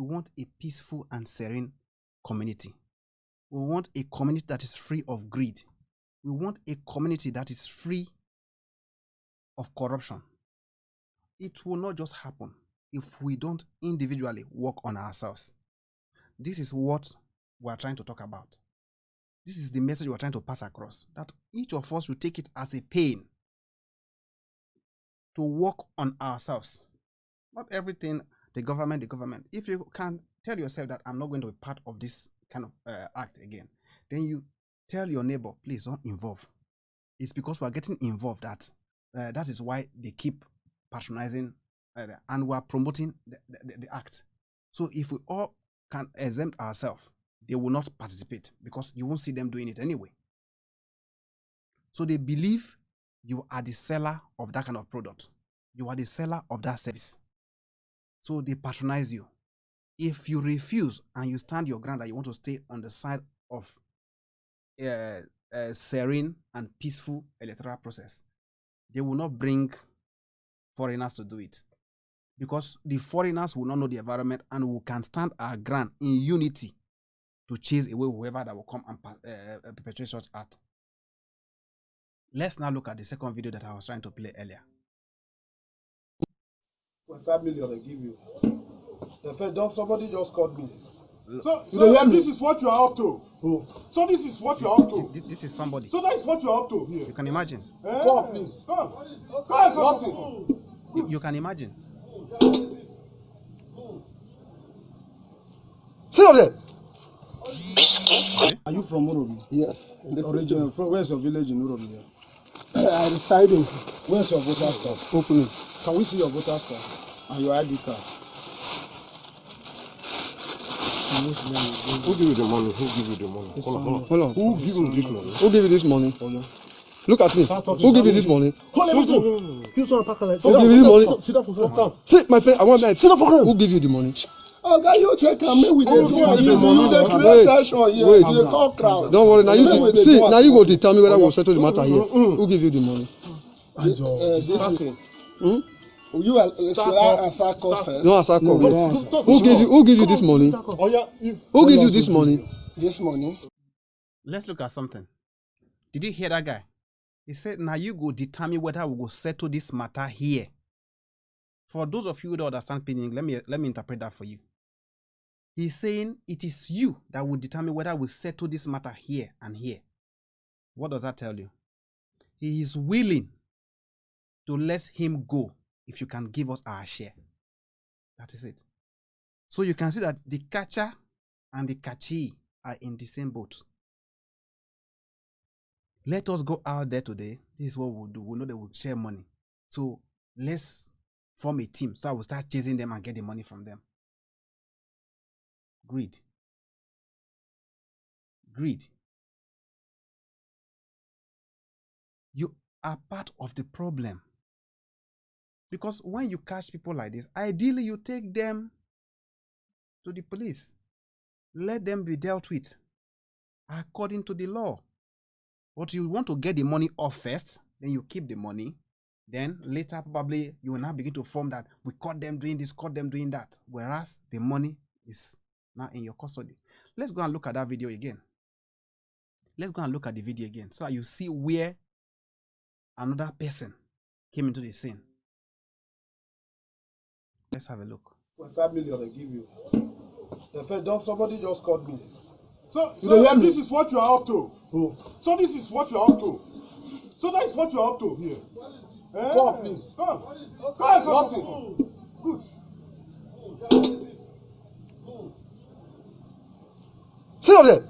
We want a peaceful and serene community. We want a community that is free of greed. We want a community that is free of corruption. It will not just happen if we don't individually work on ourselves. This is what we are trying to talk about. This is the message we are trying to pass across, that each of us will take it as a pain to work on ourselves. Not everything, the government. If you can tell yourself that I'm not going to be part of this kind of act again, then you tell your neighbor, please don't involve. It's because we're getting involved that is why they keep patronizing and we're promoting the act. So if we all can exempt ourselves, they will not participate because you won't see them doing it anyway. So they believe you are the seller of that kind of product. You are the seller of that service. So they patronize you. If you refuse and you stand your ground that you want to stay on the side of a serene and peaceful electoral process, they will not bring foreigners to do it. Because the foreigners will not know the environment and we can stand our ground in unity to chase away whoever that will come and perpetrate such act. Let's now look at the second video that I was trying to play earlier. 5 million they give you. Somebody just called me. So this is what you are up to. Oh. So this is what you are up to. This is somebody. So that is what you are up to here. You can imagine. Come, please. Come. You can imagine. Sit up there. Are you from Urobi? Yes. Original. Where's your village in Urobi? I reside in. Where's your voter card? Open it. Can we see your voter card and your ID card? Who give you the money? Who give you the money? Hold on. Who give you this money? Who gave you this money? Look at me. Who gave you this money? Hold everything. Who Who gave you the money? Sit down for ground. Sit, my friend. I want that. Sit down for ground. Who gave you the money? Oh, guy, you take a me with Who this give one. you the money? You create tension here. Wait. You talk crowd. Don't worry. Now you see. Now you go to tell me whether we'll settle the matter here. Who gave you the money? You should I answer call first? No, answer call. Who gave you this money? Who gave you this money? This money. Let's look at something. Did you hear that guy? He said, now you go determine whether we go settle this matter here. For those of you who don't understand pinning, let me interpret that for you. He's saying it is you that will determine whether we settle this matter here and here. What does that tell you? He is willing to let him go if you can give us our share. That is it. So you can see that the catcher and the catchee are in the same boat. Let us go out there today. This is what we'll do. We know they will share money. So let's form a team. So I will start chasing them and get the money from them. Greed. Greed. You are part of the problem. Because when you catch people like this, ideally you take them to the police. Let them be dealt with according to the law. But you want to get the money off first, then you keep the money. Then later probably you will now begin to form that we caught them doing this, caught them doing that. Whereas the money is now in your custody. Let's go and look at that video again. Let's go and look at the video again so that you see where another person came into the scene. Let's have a look. 5 million they give you. Somebody just called me. So this is what you are up to. So this is what you are up to. So that is what you are up to here. Come, please. Come. Good. Sit up there.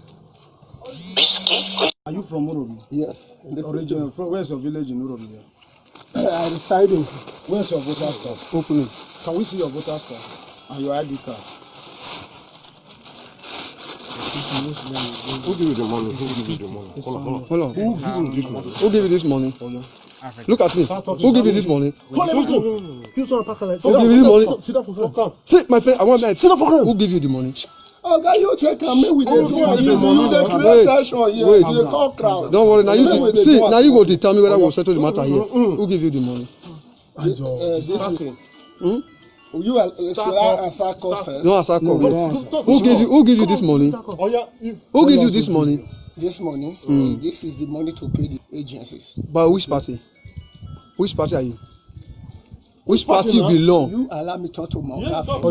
Are you from Urobi? Yes. Original. Where's your village in Urobi? I reside in. Where's your voter card? Open it. Can we see your voter card and your ID card? Who give you the money? Who give you the money? Hold on. Who give you this money? Who gave you this money? Look at me. Who gave you this money? Hold everything. Who gave you the money? Sit down for ground. Sit, my friend. I want that. Sit down for ground. Who gave you the money? Oh, guy, you take a me with this one. You create tension here. You talk crowd. Don't worry. Now you see. Now you go to tell me whether we'll settle the matter here. Who gave you the money? Should I answer call first? No answer call. Who give you this money? Who give you this money? This money, this is the money to pay the agencies. By which party? Which party are you? Which party you belong? You allow me to talk to my Yeah, office.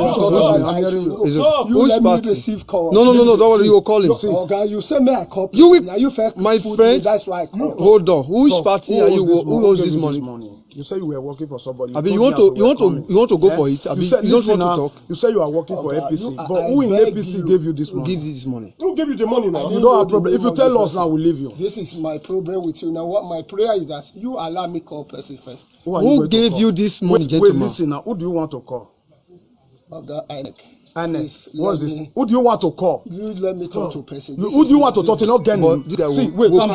Which party? Receive call. No, don't worry, you will call him. Okay, you say me I call. You will, now you fair my friend. That's why I call. Hold on. Which party are you? Who owes this money? You say you were working for somebody. I mean, you want to go for it. I mean, you don't want to talk. You say you are working for APC, but who in APC gave you this money? Give you this money. Who gave you the money now? You don't have problem. If you tell us now, we'll leave you. This is my problem with you now. What my prayer is that you allow me call person first. Who gave you this money, gentleman? Wait, listen now. Who do you want to call? Alex. What's this? Who do you want to call? You let me talk to person. Who do you want to talk to? Not get him. See, wait, calm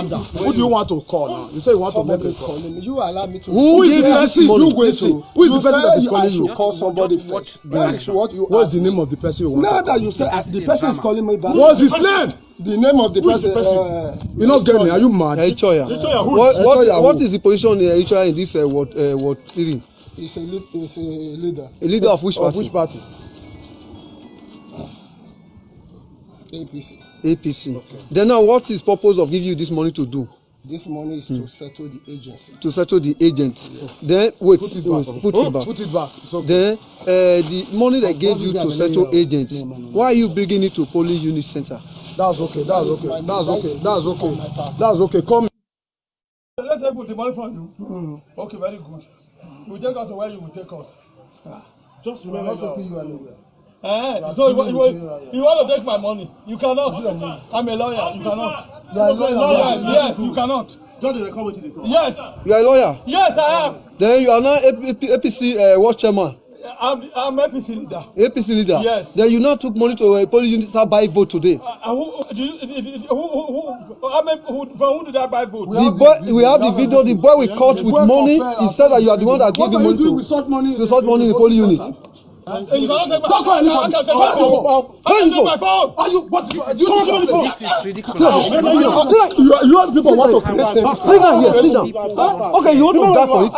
down. Who do you want to call now? You say you want to make a call. You allow me to. Who is the person you going to? Who is the person that is calling I you? should call somebody first. That is what you. What's the name of the person you want? Now that you say the person is calling me back. What's his name? The name of the person. You not get me? Are you mad? What is the position in this what hearing? He's a leader. A leader of which party? Of which party? APC. APC. Okay. Then now, what is purpose of giving you this money to do? This money is to settle the agency. To settle the agent. Yes. Then wait. Put it back. Put it back. Okay. Then the money they gave you to settle agent. No. Why are you bringing it to police unit center? That's okay. That's okay. Come. Let's put the money for you. Okay, very good. You take us where you will take us. Just remember not to pay you anywhere. So you want to take my money? You cannot. I'm a lawyer. You cannot. You are a lawyer. Yes, you cannot. Just record what you talk. Yes. You are a lawyer? Yes, I am. Then you are now APC what chairman? I'm APC leader. APC leader? Yes. Then you now took money to a police unit to buy vote today. Who did I buy vote? We have the video. The boy we caught with money. He said that you are the one that gave him money to sought money in the police unit. You cannot take my phone. Are you? What? This is ridiculous. You have people want to create. Sit down here. Sit down. Okay, you want to die for it?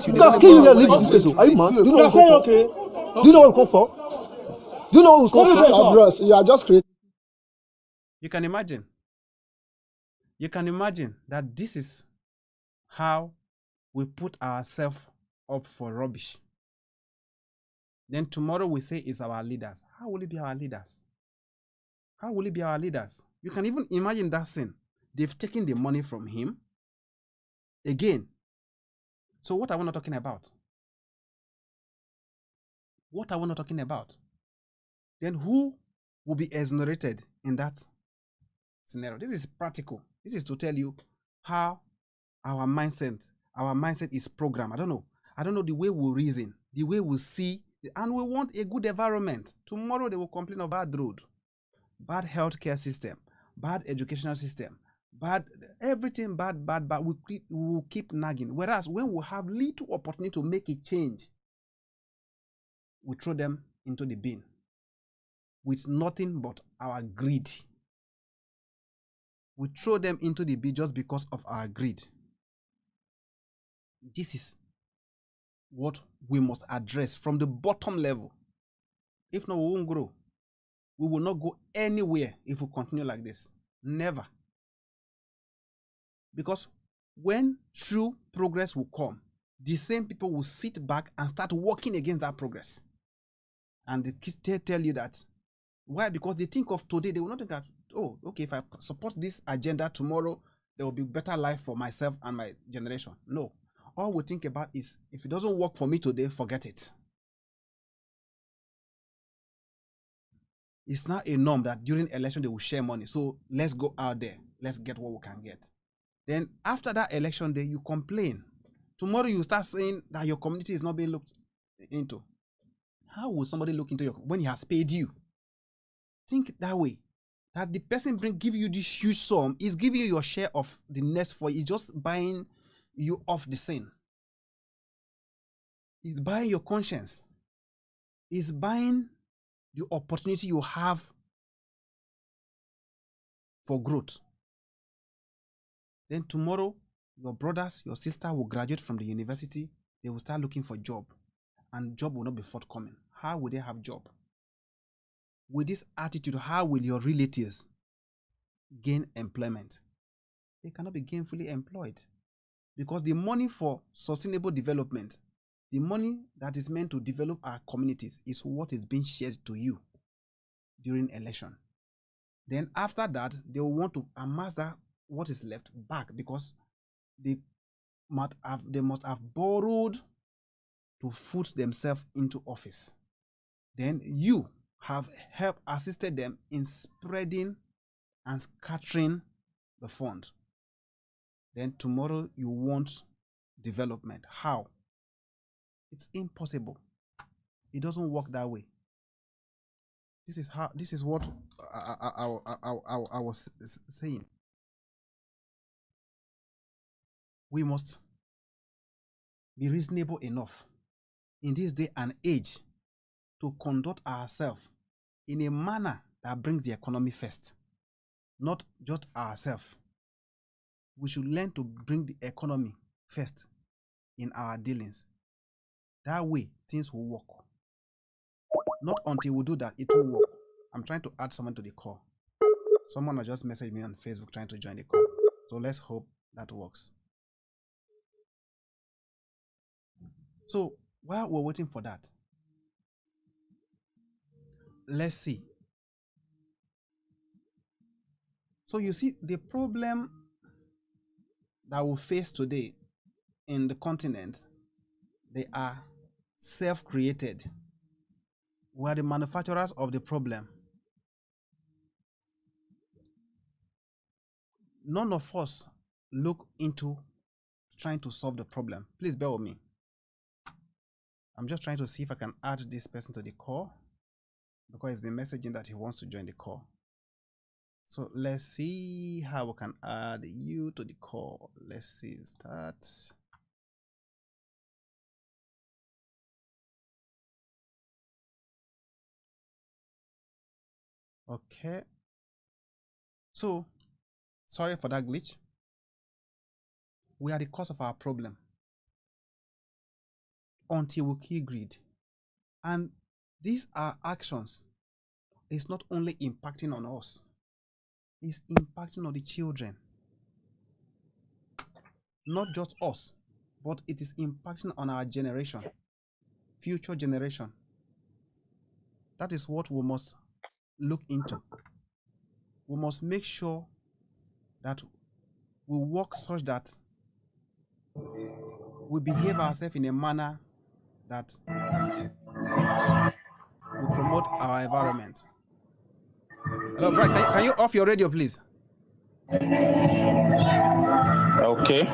You can kill you here. Leave this place. Are you mad? Do you know what we come for? Do you know what we come for? Do you know what we come for? Bros, you are just creating. You can imagine. You can imagine that this is how we put ourselves up for rubbish. Then tomorrow we say it's our leaders. How will it be our leaders? How will it be our leaders? You can even imagine that scene. They've taken the money from him. Again. So what are we not talking about? What are we not talking about? Then who will be exonerated in that scenario? This is practical. This is to tell you how our mindset is programmed. I don't know the way we reason, the way we see. And we want a good environment. Tomorrow they will complain of bad road, bad healthcare system, bad educational system, bad everything, bad. We will keep nagging. Whereas when we have little opportunity to make a change, we throw them into the bin with nothing but our greed. We throw them into the bin just because of our greed. This is what we must address from the bottom level. If not, we won't grow. We will not go anywhere if we continue like this. Never. Because when true progress will come, the same people will sit back and start working against that progress. And they tell you that. Why? Because they think of today. They will not think that, oh, okay, if I support this agenda tomorrow, there will be better life for myself and my generation. No. All we think about is, if it doesn't work for me today, forget it. It's not a norm that during election they will share money. So let's go out there. Let's get what we can get. Then after that election day, you complain. Tomorrow you start saying that your community is not being looked into. How will somebody look into when he has paid you? Think that way. That the person give you this huge sum is giving you your share of the next for you. He's just buying you off the scene. It's buying your conscience. It's buying the opportunity you have for growth. Then tomorrow, Your brothers, your sister will graduate from the university. They will start looking for job, and job will not be forthcoming. How will they have job? With this attitude, how will your relatives gain employment? They cannot be gainfully employed, because the money for sustainable development, the money that is meant to develop our communities, is what is being shared to you during election. Then after that, they will want to amass that what is left back, because they must have borrowed to foot themselves into office. Then you have helped, assisted them in spreading and scattering the fund. Then tomorrow you want development. How? It's impossible. It doesn't work that way. This is what I was saying. We must be reasonable enough in this day and age to conduct ourselves in a manner that brings the economy first, not just ourselves. We should learn to bring the economy first in our dealings. That way, things will work. Not until we do that, it will work. I'm trying to add someone to the call. Someone has just messaged me on Facebook trying to join the call. So let's hope that works. So while we're waiting for that, let's see. So you see, the problem that we face today in the continent, they are self-created. We are the manufacturers of the problem. None of us look into trying to solve the problem. Please bear with me. I'm just trying to see if I can add this person to the call, because he's been messaging that he wants to join the call. So let's see how we can add you to the call. Let's see, start. Okay. So, sorry for that glitch. We are the cause of our problem until we kill greed. And these are actions. It's not only impacting on us, it's impacting on the children. Not just us, but it is impacting on our generation, future generation. That is what we must look into. We must make sure that we work such that we behave ourselves in a manner that will promote our environment. Hello, Brad, can you off your radio, please? Okay.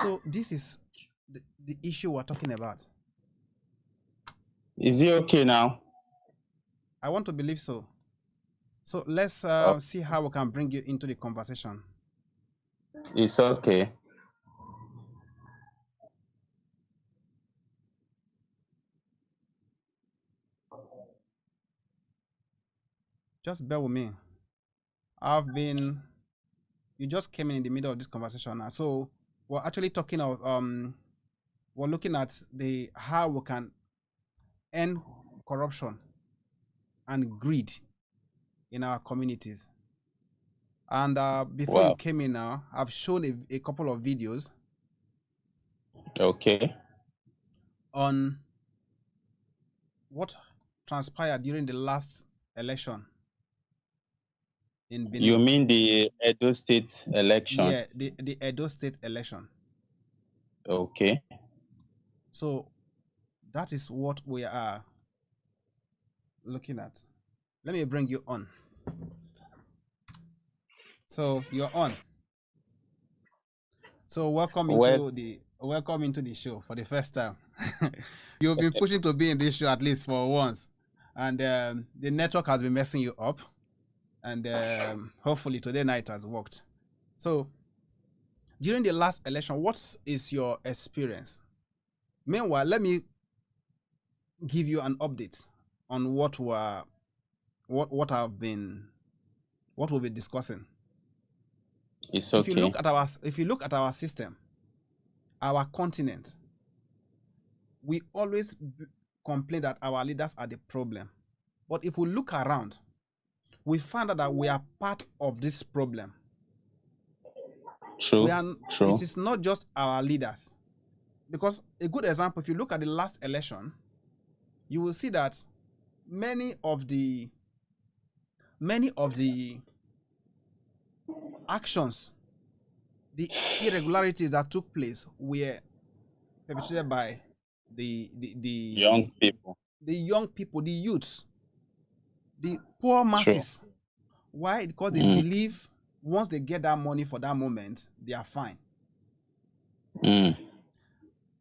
So this is the issue we're talking about. Is it okay now? I want to believe so. So let's see how we can bring you into the conversation. It's okay. Just bear with me. You just came in the middle of this conversation now. So we're actually talking of, we're looking at how we can end corruption and greed in our communities. And before you came in now, I've shown a couple of videos. Okay. On what transpired during the last election in Benin. You mean the Edo State election? Yeah, the Edo State election. Okay. So that is what we are looking at. Let me bring you on. So you're on. So welcome into the show for the first time. You've been pushing to be in this show at least for once, and the network has been messing you up, and hopefully today night has worked. So during the last election, what is your experience? Meanwhile, let me give you an update on what we're what we've been discussing. It's If you okay. look at our system, our continent, we always complain that our leaders are the problem. But if we look around, we find out that we are part of this problem. True. It is not just our leaders. Because a good example, if you look at the last election, you will see that many of the actions, the irregularities that took place were perpetrated by the young people, the youths, the poor masses. True. Why? Because they believe once they get that money for that moment, they are fine.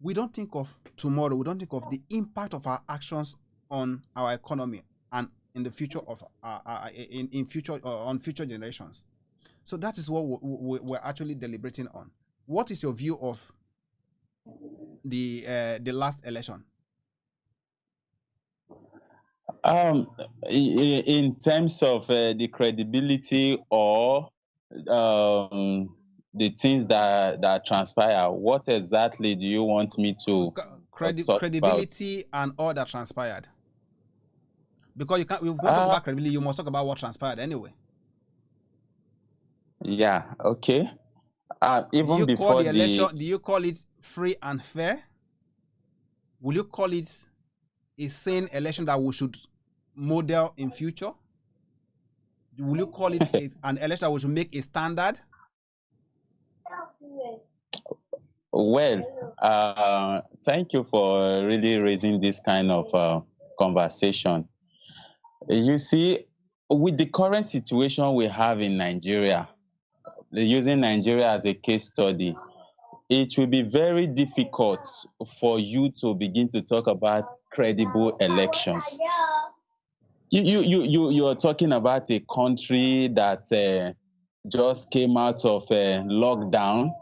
We don't think of tomorrow. We don't think of the impact of our actions on our economy and in the future of on future generations. So that is what we're actually deliberating on. What is your view of the last election? In terms of the credibility or the things that transpire, what exactly do you want me to talk credibility about? And all that transpired? Because you can't. We want to talk about credibility. You must talk about what transpired anyway. Yeah. Okay. Even before the election, do you call it free and fair? Will you call it a sane election that we should model in future? Will you call it an election that we should make a standard? Well, thank you for really raising this kind of conversation. You see, with the current situation we have in Nigeria, using Nigeria as a case study, it will be very difficult for you to begin to talk about credible elections. You are talking about a country that just came out of a lockdown,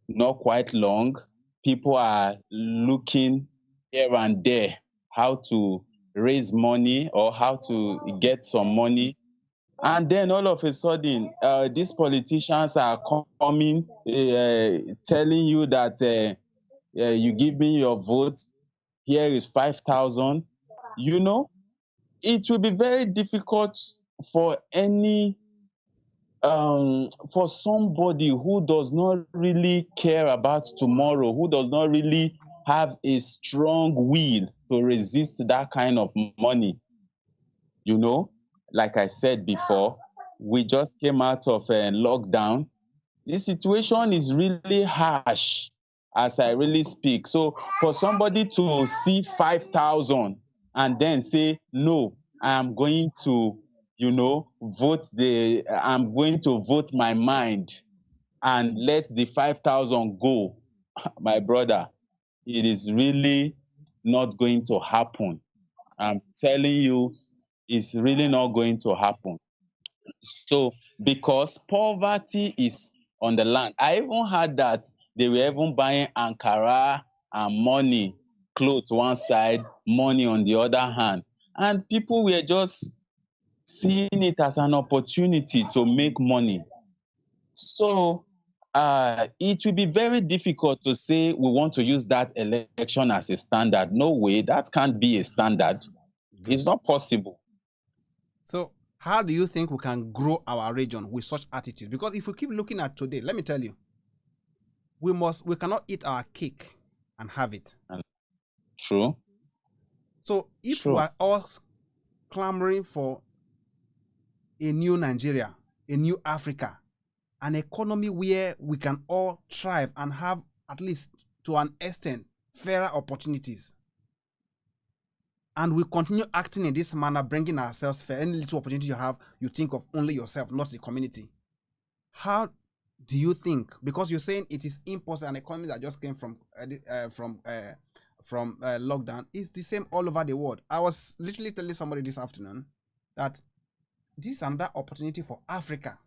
not quite long. People are looking here and there how to raise money or how to get some money. And then all of a sudden, these politicians are coming, telling you that you give me your vote, here is 5,000. You know, it will be very difficult for for somebody who does not really care about tomorrow, who does not really have a strong will to resist that kind of money. You know, like I said before, we just came out of a lockdown. The situation is really harsh as I really speak. So for somebody to see 5,000 and then say, no, I'm going to, I'm going to vote my mind and let the 5,000 go, my brother, it is really not going to happen. I'm telling you, it's really not going to happen. So, because poverty is on the land, I even heard that they were even buying Ankara and money, clothes one side, money on the other hand. And people were just seeing it as an opportunity to make money. So, it will be very difficult to say we want to use that election as a standard. No way, that can't be a standard. Good. It's not possible. So, how do you think we can grow our region with such attitude? Because if we keep looking at today, let me tell you, we cannot eat our cake and have it. True. So if we are all clamoring for a new Nigeria, a new Africa, an economy where we can all thrive and have, at least to an extent, fairer opportunities, and we continue acting in this manner, bringing ourselves fair, any little opportunity you have, you think of only yourself, not the community. How do you think? Because you're saying it is impossible, an economy that just came from lockdown is the same all over the world. I was literally telling somebody this afternoon that this is another opportunity for Africa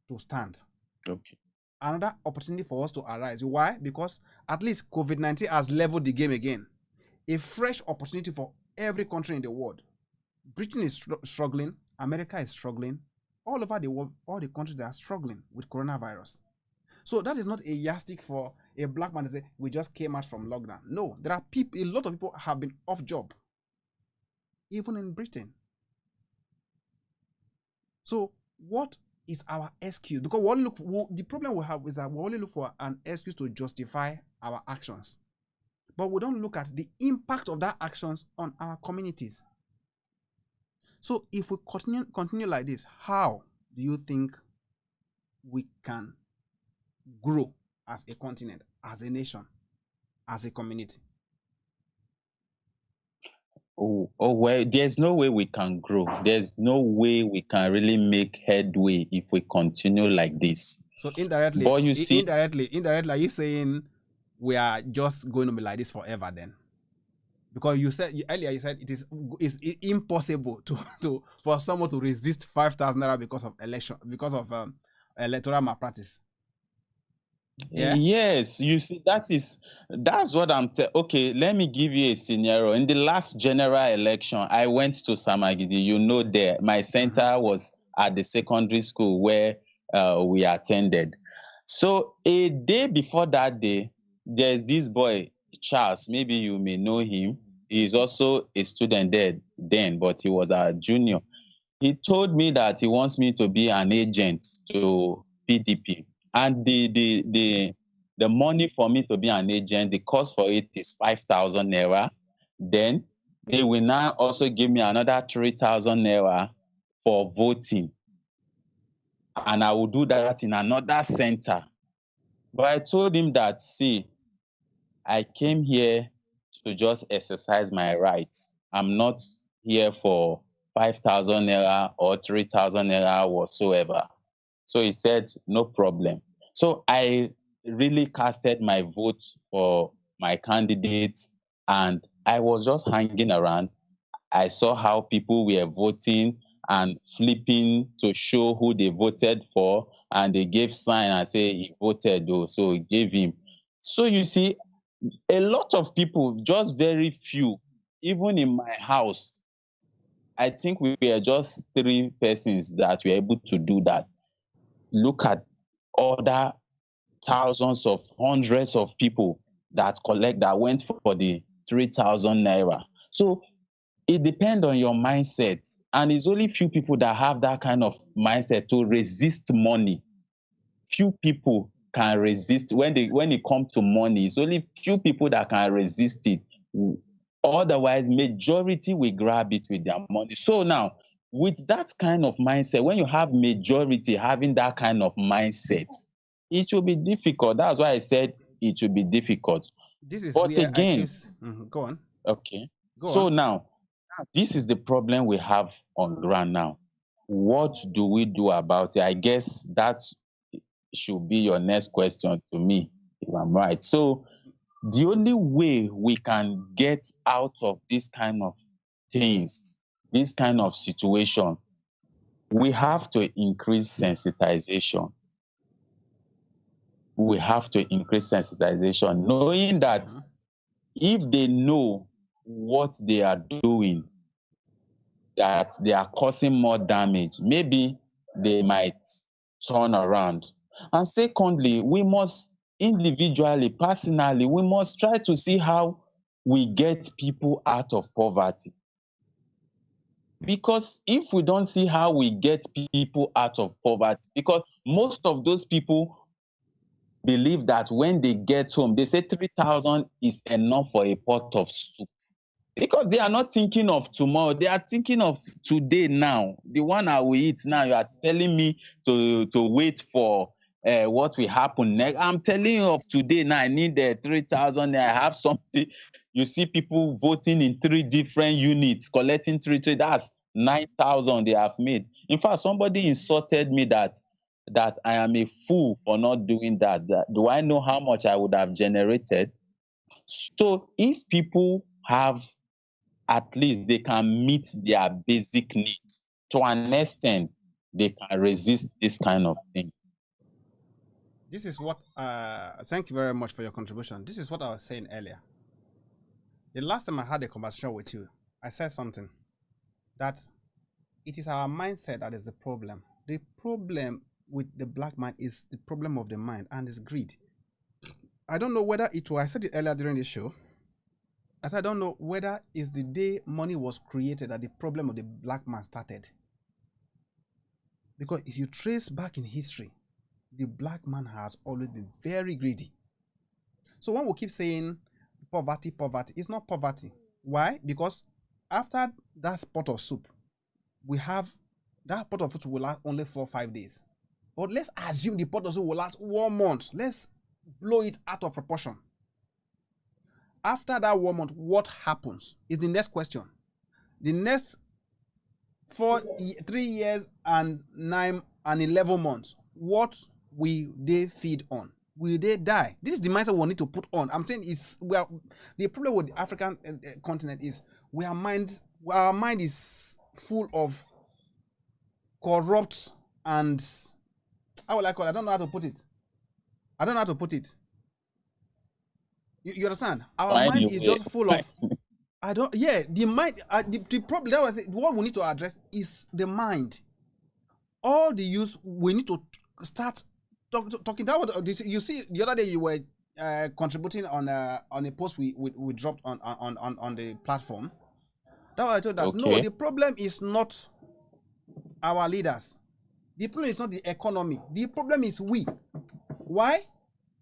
to stand. Okay. Another opportunity for us to arise. Why? Because at least COVID-19 has leveled the game again. A fresh opportunity for every country in the world Britain is struggling. America is struggling. All over the world, all the countries that are struggling with coronavirus. So that is not a yardstick for a black man to say, we just came out from lockdown. No, there are people, a lot of people have been off job, even in Britain. So what is our excuse? Because the problem we have is that we only look for an excuse to justify our actions. But we don't look at the impact of that actions on our communities. So if we continue like this, how do you think we can grow as a continent, as a nation, as a community? Oh, well, there's no way we can grow. There's no way we can really make headway if we continue like this. So indirectly, But you see, indirectly, are you saying we are just going to be like this forever then? Because earlier you said it's impossible for someone to resist 5,000 naira because of electoral malpractice. Yeah. Yes, you see, that's what okay, let me give you a scenario. In the last general election, I went to Samagidi. You know, there my center was at the secondary school where we attended. So a day before that day, there's this boy Charles. Maybe you may know him. He's also a student there then, but he was a junior. He told me that he wants me to be an agent to PDP. And the money for me to be an agent, the cost for it is 5,000 naira. Then they will now also give me another 3,000 naira for voting. And I will do that in another center. But I told him that, see, I came here to just exercise my rights. I'm not here for 5,000 naira or 3,000 naira whatsoever. So he said, no problem. So I really casted my vote for my candidates, and I was just hanging around. I saw how people were voting and flipping to show who they voted for, and they gave sign and say he voted though, so he gave him. So you see, a lot of people, just very few, even in my house, I think we were just 3 persons that were able to do that. Look at other thousands of hundreds of people that went for the 3,000 naira. So it depends on your mindset, and it's only few people that have that kind of mindset to resist money. Few people can resist when it comes to money. It's only few people that can resist it. Otherwise, majority will grab it with their money. So now, with that kind of mindset, when you have majority having that kind of mindset, it will be difficult. That's why I said it will be difficult. This is But where again, go on. Okay. Go on. Now, this is the problem we have on ground now. What do we do about it? I guess that should be your next question to me, if I'm right. So the only way we can get out of this kind of things, this kind of situation, we have to increase sensitization. We have to increase sensitization, knowing that if they know what they are doing, that they are causing more damage, maybe they might turn around. And secondly, we must individually, personally, we must try to see how we get people out of poverty. Because if we don't see how we get people out of poverty, because most of those people believe that when they get home, they say 3,000 is enough for a pot of soup. Because they are not thinking of tomorrow, they are thinking of today now. The one I will eat now, you are telling me to wait for what will happen next. I'm telling you of today now. I need 3,000. I have something. You see people voting in 3 different units, collecting 3. That's 9,000 they have made. In fact, somebody insulted me that I am a fool for not doing that. Do I know how much I would have generated? So if people have, at least they can meet their basic needs to an extent, they can resist this kind of thing. This is what thank you very much for your contribution. This is what I was saying earlier. The last time I had a conversation with you, I said something. that it is our mindset that is the problem. The problem with the black man is the problem of the mind and is greed. I don't know whether it was, I said it earlier during the show, as I don't know whether it's the day money was created that the problem of the black man started. Because if you trace back in history, the black man has always been very greedy. So when we keep saying poverty, poverty, it's not poverty. Why? Because after that pot of soup, we have that pot of food will last only 4 or 5 days. But let's assume the pot of soup will last 1 month. Let's blow it out of proportion. After that 1 month, what happens is the next question. The next 3 years and 9 and 11 months, what will they feed on? Will they die? This is the mindset we need to put on. I'm saying the problem with the African continent is our mind is full of corrupt and how will I call it? I don't know how to put it. You understand? Our mind is just full of the mind. The problem that was what we need to address is the mind. All the use we need to start talking. That was you see the other day you were contributing on a post we dropped on the platform. That was I told that Okay. no, the problem is not our leaders. The problem is not the economy. The problem is we. Why?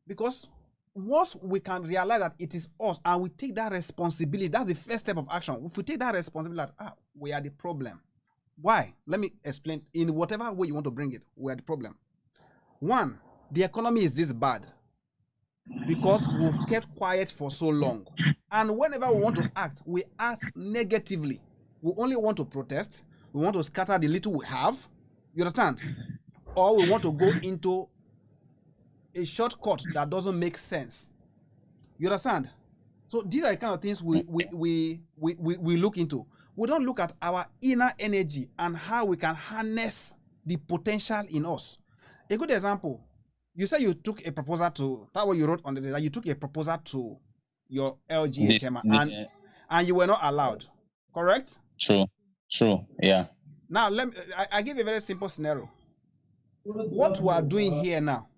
Because once we can realize that it is us and we take that responsibility, that's the first step of action. If we take that responsibility, we are the problem. Why? Let me explain in whatever way you want to bring it. We are the problem. One, the economy is this bad because we've kept quiet for so long. And whenever we want to act, we act negatively. We only want to protest. We want to scatter the little we have. You understand? Or we want to go into a shortcut that doesn't make sense. You understand? So these are the kind of things we look into. We don't look at our inner energy and how we can harness the potential in us. A good example, you say you took a proposal to, that's what you wrote on the day, that you took a proposal to your LGA chairman and you were not allowed, correct? True, yeah. Now, I give you a very simple scenario. What we are doing here now,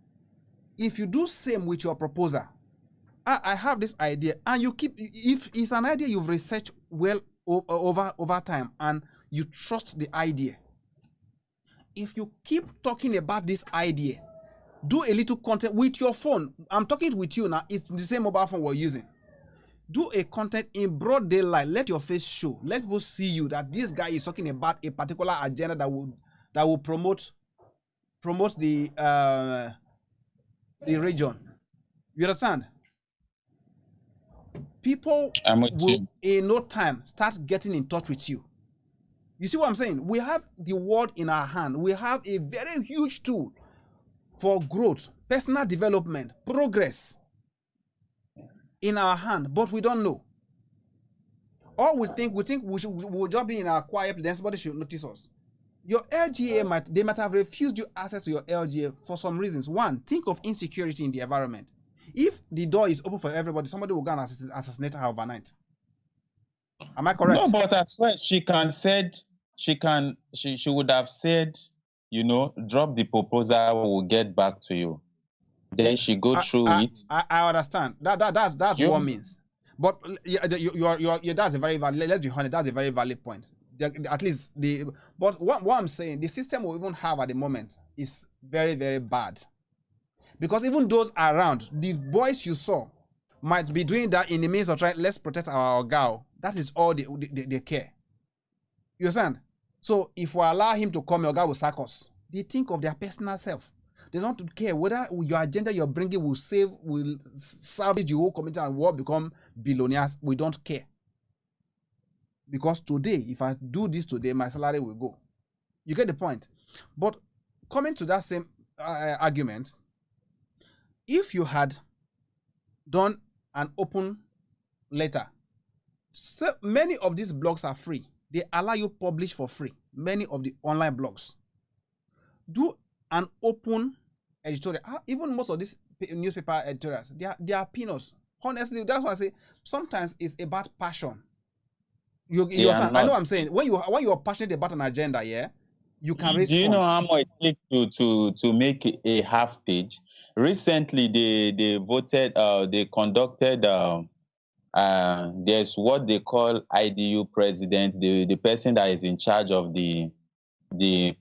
if you do same with your proposal, I have this idea, and you keep, if it's an idea you've researched well over time, and you trust the idea, if you keep talking about this idea, do a little content with your phone. I'm talking with you now. It's the same mobile phone we're using. Do a content in broad daylight. Let your face show. Let people see you that this guy is talking about a particular agenda that will promote the region. You understand? People will in no time start getting in touch with you. You see what I'm saying? We have the world in our hand. We have a very huge tool for growth, personal development, progress in our hand, but we don't know. Or we think we'll just be in our quiet place, then somebody should notice us. Your LGA might have refused you access to your LGA for some reasons. One, think of insecurity in the environment. If the door is open for everybody, somebody will go and assassinate her overnight. Am I correct? No, but that's why she would have said, drop the proposal, we'll get back to you. Then she go through it. I understand. That's what means. But that's a very valid. Let's be honest. That's a very valid point. At least but what I'm saying, the system we even have at the moment is very, very bad. Because even those around, the boys you saw might be doing that in the means of trying, let's protect our girl. That is all they care. You understand? So if we allow him to come, your guy will sack us. They think of their personal self. They don't care whether your agenda you're bringing will salvage the whole community and will become billionaires. We don't care. Because today, if I do this today, my salary will go. You get the point? But coming to that same argument, if you had done an open letter, so many of these blogs are free. They allow you publish for free. Many of the online blogs. Do an open editorial. Even most of these newspaper editorials, they are peanuts. Honestly, that's why I say sometimes it's about passion. You understand? I know what I'm saying. When you're passionate about an agenda, yeah, you can raise Do you funds. know how much it takes to make a half page? Recently, they voted. They conducted. There's what they call IDU president, the person that is in charge of the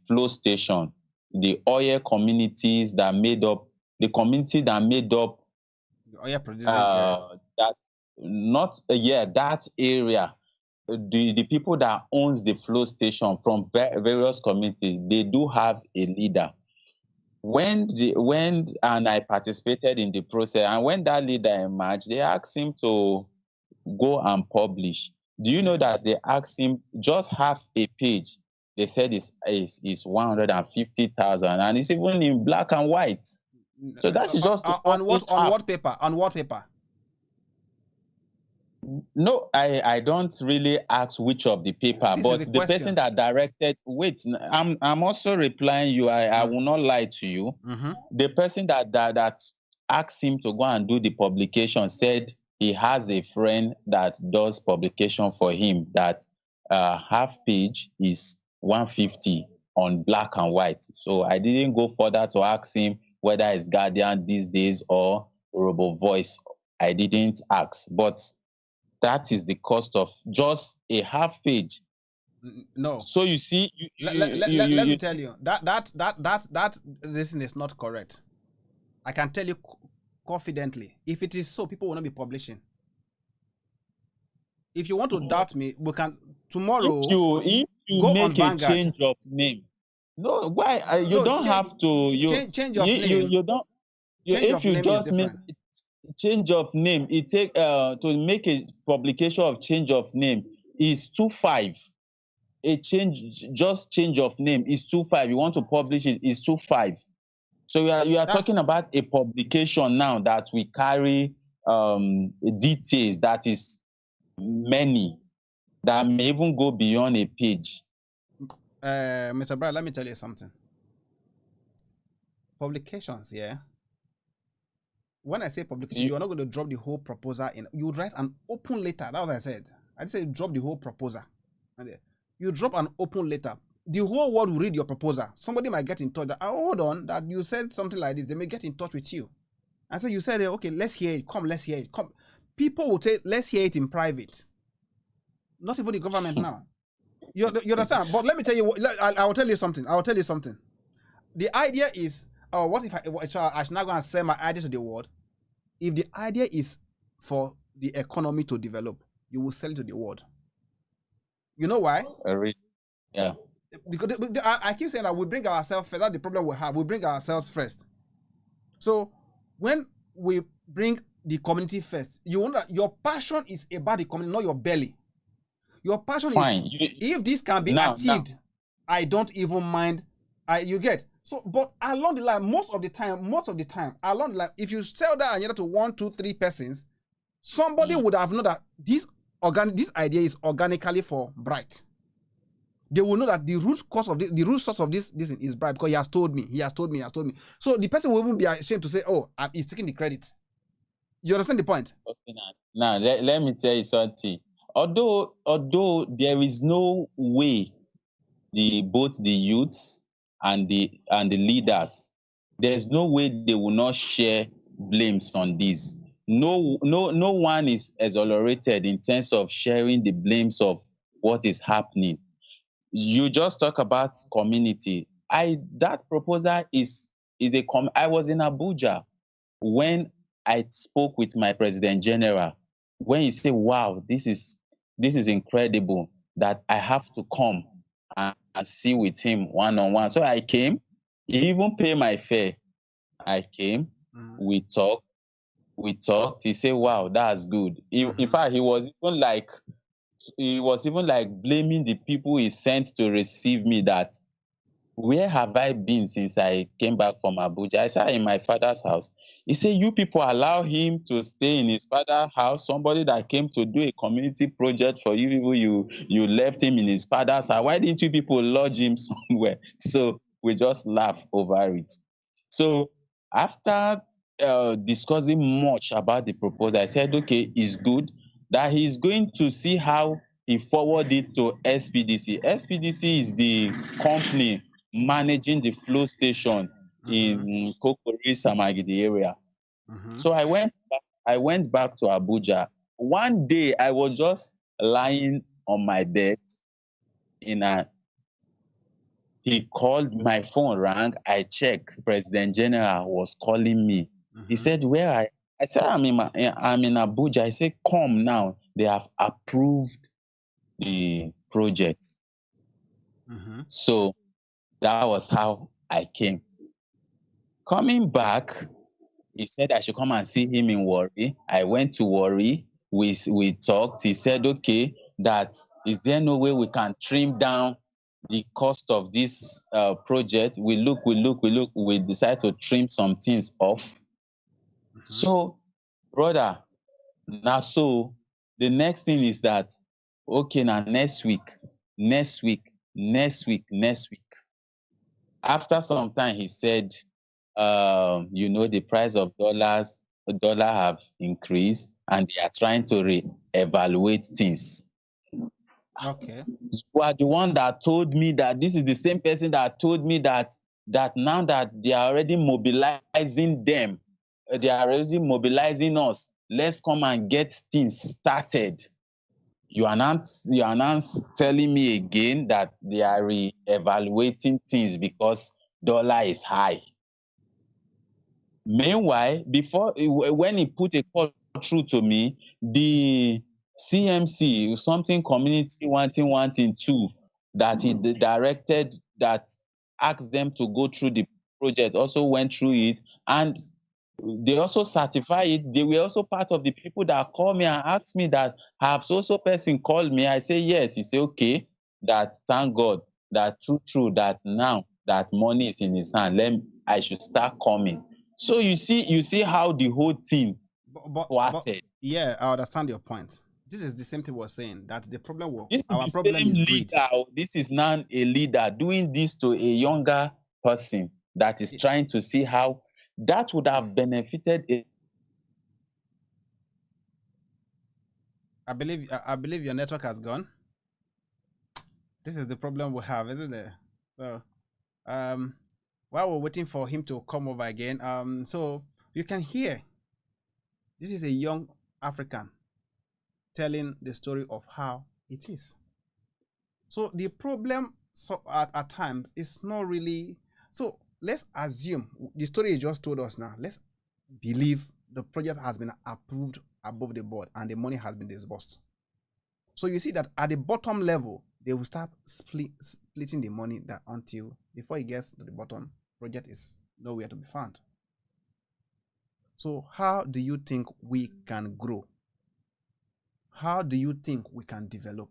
flow station, the oil communities that made up the community that made up Oh yeah, producing. that not yeah that area. The people that owns the flow station from various communities, they do have a leader. When and I participated in the process, and when that leader emerged, they asked him to go and publish. Do you know that they asked him just half a page? They said it's 150,000, and it's even in black and white. So that is just to on publish what paper? On what paper? No, I don't really ask which of the paper, This is but the the person question. that directed. Wait, I'm also replying you. I will not lie to you. The person that asked him to go and do the publication said he has a friend that does publication for him. That half page is 150 on black and white. So I didn't go further to ask him whether it's Guardian these days or Robo Voice. I didn't ask, but that is the cost of just a half page. No. So you see, let me tell you that this thing is not correct. I can tell you confidently. If it is so, people will not be publishing. If you want to doubt me, we can tomorrow. If you go make on a Vanguard. change of name, no, why you don't have to. Change of name. You don't. If you just make change of name, it take to make a publication of change of name is 2.5. A just change of name is 2.5. You want to publish it is 2.5. So you are talking about a publication now that we carry details that is many, that may even go beyond a page. Mr. Brad, let me tell you something. Publications, yeah. When I say publication, you are not going to drop the whole proposal in. You would write an open letter. That's what I said. I didn't say drop the whole proposal. You drop an open letter. The whole world will read your proposal. Somebody might get in touch. Hold on, that you said something like this. They may get in touch with you. I said, you said, okay, let's hear it. Come, let's hear it. Come. People will say, let's hear it in private. Not even the government now. You understand? But let me tell you, I will tell you something. I will tell you something. The idea is, what if I should not go and sell my idea to the world? If the idea is for the economy to develop, you will sell it to the world. You know why? Yeah. Because I keep saying that we bring ourselves first. That's the problem we have. We bring ourselves first. So when we bring the community first, you want that your passion is about the community, not your belly. Your passion is if this can be achieved, I don't even mind. You get so, but along the line, most of the time, along the line, if you sell that agenda to 1, 2, 3 persons, somebody would have known that this idea is organically for Bright. They will know that the root cause of the root source of this is Bright because he has told me. So the person will even be ashamed to say, "Oh, he's taking the credit." You understand the point? Okay, now let me tell you something. Although there is no way both the youths and the leaders, there's no way they will not share blames on this. No one is exonerated in terms of sharing the blames of what is happening. You just talk about community. That proposal is I was in Abuja when I spoke with my President General, when he said, wow, this is incredible, that I have to come and see with him one-on-one. So I came. He even paid my fare. I came. We talked. He said, wow, that's good. In fact, he was even like blaming the people he sent to receive me, that where have I been since I came back from Abuja? I said, in my father's house. He said, you people allow him to stay in his father's house, somebody that came to do a community project for you people, you left him in his father's house. Why didn't you people lodge him somewhere? So we just laugh over it. So after discussing much about the proposal, I said, okay, it's good that he's going to see how he forwarded it to SPDC. SPDC is the company managing the flow station in Kokori Samagidi area. So I went back to Abuja. One day I was just lying on my bed he called, my phone rang, I checked, President General was calling me. He said, where I said, I'm in Abuja. I said, come now. They have approved the project. So that was how I came. Coming back, he said I should come and see him in Warri. I went to Warri. We talked. He said, okay, that is there no way we can trim down the cost of this project? We look. We decide to trim some things off. So, brother, now so the next thing is that, okay, now next week. After some time, he said, the price of dollar have increased and they are trying to re-evaluate things. Okay. You are the one that told me that this is the same person that told me that now that they are already mobilizing them, they are already mobilizing us. Let's come and get things started. You are not telling me again that they are re-evaluating things because dollar is high. Meanwhile, when he put a call through to me, the CMC, something community wanting two, that he directed, that asked them to go through the project, also went through it, and they also certify it. They were also part of the people that called me and asked me that, have so person called me? I say yes. He say okay, that thank God, that true, that now that money is in his hand, I should start coming. So you see how the whole thing started. Yeah, I understand your point. This is the same thing we're saying, that the problem was, This is the same leader. This is now a leader doing this to a younger person that is trying to see how that would have benefited. I believe your network has gone. This is the problem we have, isn't it? So, while we're waiting for him to come over again, so you can hear, this is a young African telling the story of how it is. So the problem at times is not really, so let's assume the story you just told us now, let's believe the project has been approved above the board and the money has been disbursed. So you see that at the bottom level, they will start splitting the money that until before it gets to the bottom, project is nowhere to be found. So how do you think we can grow? How do you think we can develop?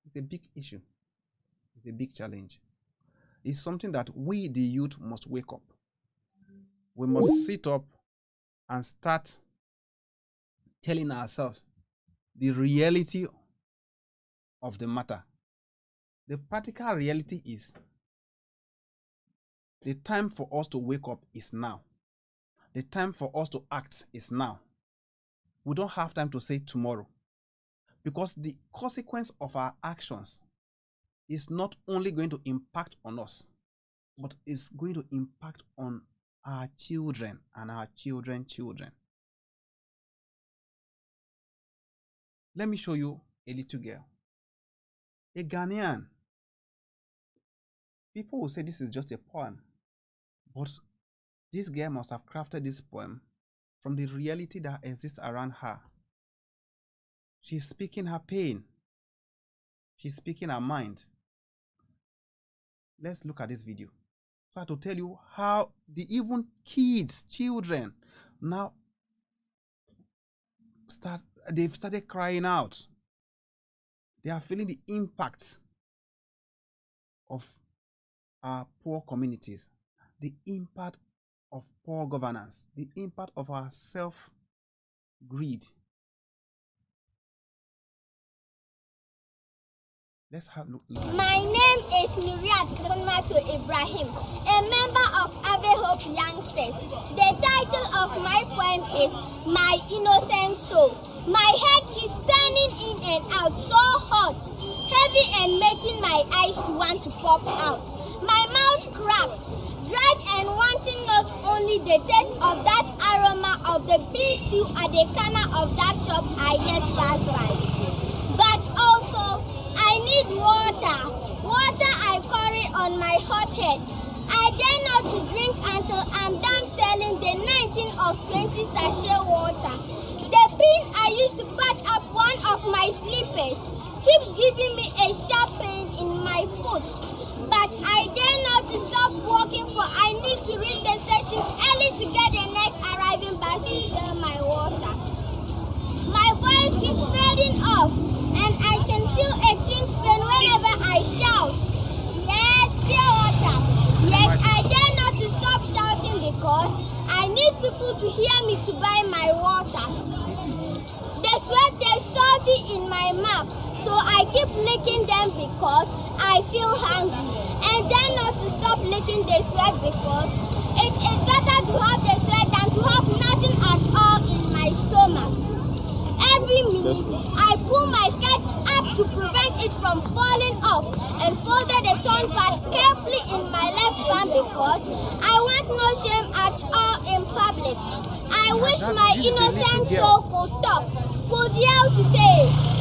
It's a big issue. It's a big challenge. It's something that we, the youth, must wake up. We must sit up and start telling ourselves the reality of the matter. The practical reality is the time for us to wake up is now. The time for us to act is now. We don't have time to say tomorrow, because the consequence of our actions is not only going to impact on us, but it's going to impact on our children and our children's children. Let me show you a little girl, a Ghanaian. People will say this is just a poem, but this girl must have crafted this poem from the reality that exists around her. She's speaking her pain. She's speaking her mind. Let's look at this video. So to tell you how even kids, children, now they've started crying out. They are feeling the impact of our poor communities, the impact of poor governance, the impact of our self-greed. Let's have a look. My name is Nuriat Kronmato Ibrahim, a member of Ave Hope Youngsters. The title of my poem is My Innocent Soul. My head keeps turning in and out, so hot, heavy, and making my eyes to want to pop out. My mouth cracked, dried and wanting not only the taste of that aroma of the beef stew at the corner of that shop I just passed by, but also I need water. Water I carry on my hot head. I dare not to drink until I'm done selling the 19 of 20 sachet water. The pin I used to patch up one of my slippers keeps giving me a sharp pain in my foot. But I dare not to stop walking, for I need to reach the station early to get the next arriving bus to sell my water. My voice keeps fading off, and I can feel a tinge pain whenever I shout, "Yes, pure water." Yet I dare not to stop shouting because I need people to hear me to buy my water. The sweat is salty in my mouth, so I keep licking them because I feel hungry. And then not to stop licking the sweat because it is better to have the sweat than to have nothing at all in my stomach. Every minute, I pull my skirt up to prevent it from falling off and folded the torn part carefully in my left palm because I want no shame at all in public. I wish my innocent soul could talk, could yell to say,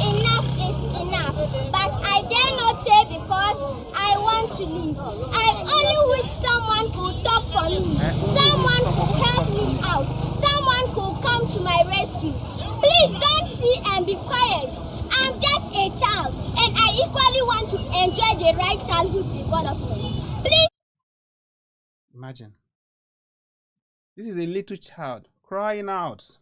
enough is enough. But I dare not say because I want to leave. I only wish someone could talk for me. Someone could help me out. Someone could come to my rescue. Please don't sit and be quiet. I'm just a child, and I equally want to enjoy the right childhood development. Please. Imagine. This is a little child crying out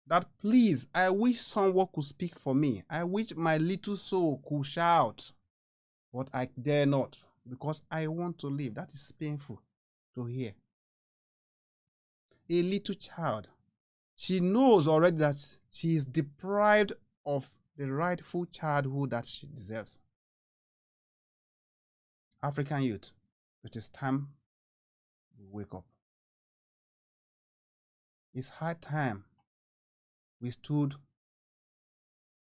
that, please, I wish someone could speak for me. I wish my little soul could shout, but I dare not because I want to live. That is painful to hear. A little child. She knows already that she is deprived of the rightful childhood that she deserves. African youth, it is time we wake up. It's high time we stood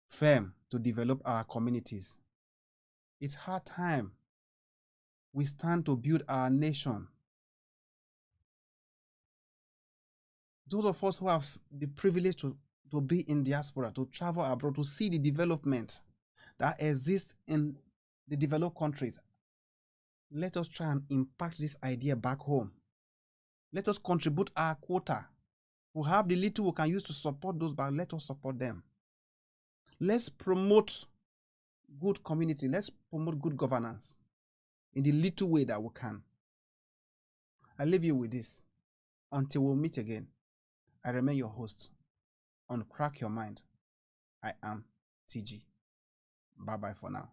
firm to develop our communities. It's high time we stand to build our nation. Those of us who have the privilege to be in diaspora, to travel abroad, to see the development that exists in the developed countries, let us try and impact this idea back home. Let us contribute our quota. We have the little we can use to support those, but let us support them. Let's promote good community. Let's promote good governance in the little way that we can. I leave you with this. Until we'll meet again, I remain your host on Crack Your Mind. I am TG. Bye-bye for now.